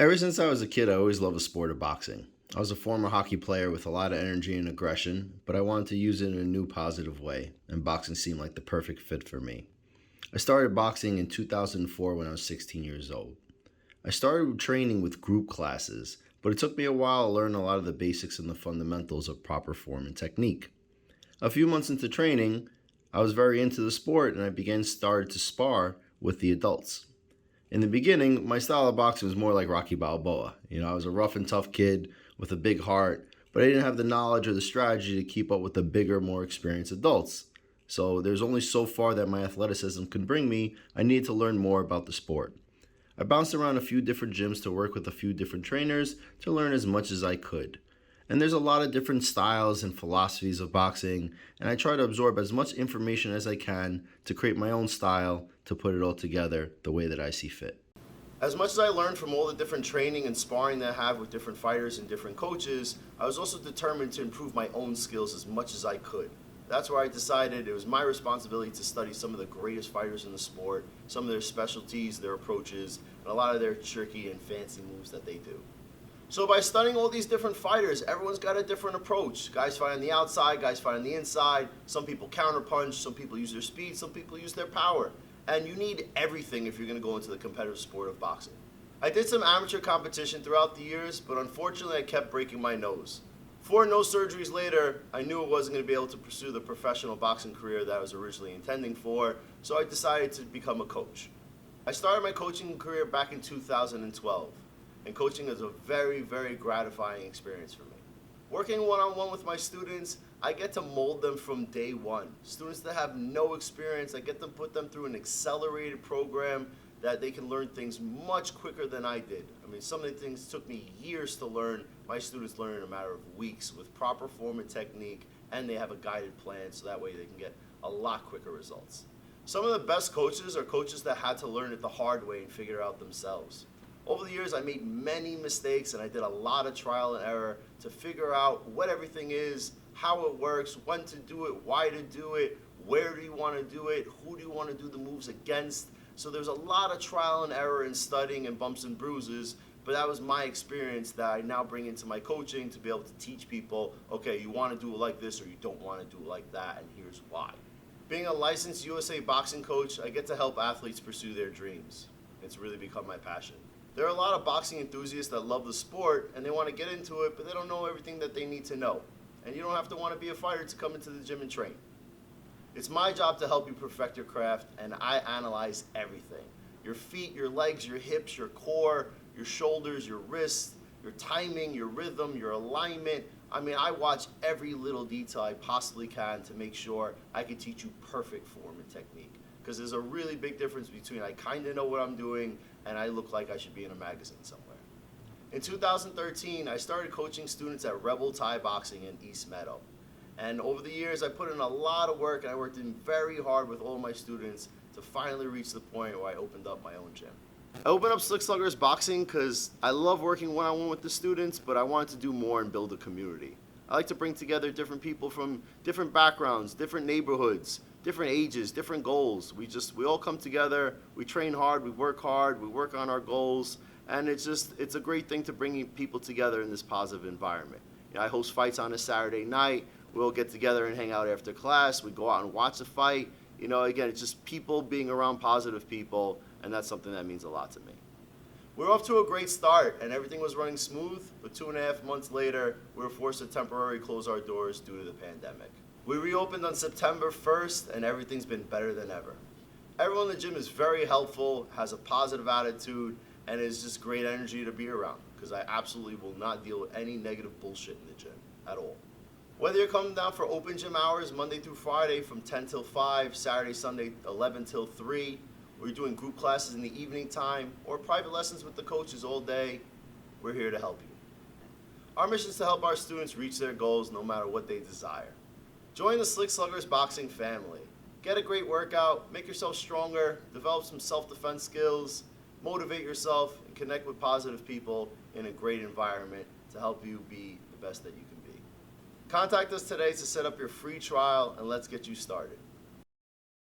Ever since I was a kid, I always loved the sport of boxing. I was a former hockey player with a lot of energy and aggression, but I wanted to use it in a new positive way, and boxing seemed like the perfect fit for me. I started boxing in 2004 when I was 16 years old. I started training with group classes, but it took me a while to learn a lot of the basics and the fundamentals of proper form and technique. A few months into training, I was very into the sport and I started to spar with the adults. In the beginning, my style of boxing was more like Rocky Balboa. I was a rough and tough kid with a big heart, but I didn't have the knowledge or the strategy to keep up with the bigger, more experienced adults. So there's only so far that my athleticism could bring me. I needed to learn more about the sport. I bounced around a few different gyms to work with a few different trainers to learn as much as I could. And there's a lot of different styles and philosophies of boxing, and I try to absorb as much information as I can to create my own style to put it all together the way that I see fit. As much as I learned from all the different training and sparring that I have with different fighters and different coaches, I was also determined to improve my own skills as much as I could. That's where I decided it was my responsibility to study some of the greatest fighters in the sport, some of their specialties, their approaches, and a lot of their tricky and fancy moves that they do. So by studying all these different fighters, everyone's got a different approach. Guys fight on the outside, guys fight on the inside. Some people counterpunch, some people use their speed, some people use their power. And you need everything if you're going to go into the competitive sport of boxing. I did some amateur competition throughout the years, but unfortunately I kept breaking my nose. 4 nose surgeries later, I knew I wasn't going to be able to pursue the professional boxing career that I was originally intending for, so I decided to become a coach. I started my coaching career back in 2012, and coaching is a very, very gratifying experience for me. Working one-on-one with my students, I get to mold them from day one. Students that have no experience, I get to put them through an accelerated program that they can learn things much quicker than I did. I mean, some of the things took me years to learn. My students learn in a matter of weeks with proper form and technique, and they have a guided plan so that way they can get a lot quicker results. Some of the best coaches are coaches that had to learn it the hard way and figure it out themselves. Over the years, I made many mistakes and I did a lot of trial and error to figure out what everything is, how it works, when to do it, why to do it, where do you want to do it, who do you want to do the moves against. So there's a lot of trial and error in studying and bumps and bruises, but that was my experience that I now bring into my coaching to be able to teach people, okay, you want to do it like this or you don't want to do it like that, and here's why. Being a licensed USA boxing coach, I get to help athletes pursue their dreams. It's really become my passion. There are a lot of boxing enthusiasts that love the sport and they want to get into it, but they don't know everything that they need to know. And you don't have to want to be a fighter to come into the gym and train. It's my job to help you perfect your craft, and I analyze everything. Your feet, your legs, your hips, your core, your shoulders, your wrists, your timing, your rhythm, your alignment. I mean, I watch every little detail I possibly can to make sure I can teach you perfect form and technique. Because there's a really big difference between I kind of know what I'm doing and I look like I should be in a magazine somewhere. In 2013, I started coaching students at Rebel Thai Boxing in East Meadow. And over the years, I put in a lot of work and I worked in very hard with all my students to finally reach the point where I opened up my own gym. I opened up Slick Sluggers Boxing because I love working one-on-one with the students, but I wanted to do more and build a community. I like to bring together different people from different backgrounds, different neighborhoods, different ages, different goals. We all come together, we train hard, we work on our goals, and it's a great thing to bring people together in this positive environment. I host fights on a Saturday night. We'll get together and hang out after class. We go out and watch a fight. Again, it's just people being around positive people, and that's something that means a lot to me. We're off to a great start, and everything was running smooth, but 2.5 months later, we were forced to temporarily close our doors due to the pandemic. We reopened on September 1st, and everything's been better than ever. Everyone in the gym is very helpful, has a positive attitude, and is just great energy to be around, because I absolutely will not deal with any negative bullshit in the gym at all. Whether you're coming down for open gym hours Monday through Friday from 10 till 5, Saturday, Sunday 11 till 3, or you're doing group classes in the evening time, or private lessons with the coaches all day, we're here to help you. Our mission is to help our students reach their goals no matter what they desire. Join the Slick Sluggers Boxing family. Get a great workout, make yourself stronger, develop some self-defense skills, motivate yourself, and connect with positive people in a great environment to help you be the best that you can be. Contact us today to set up your free trial and let's get you started.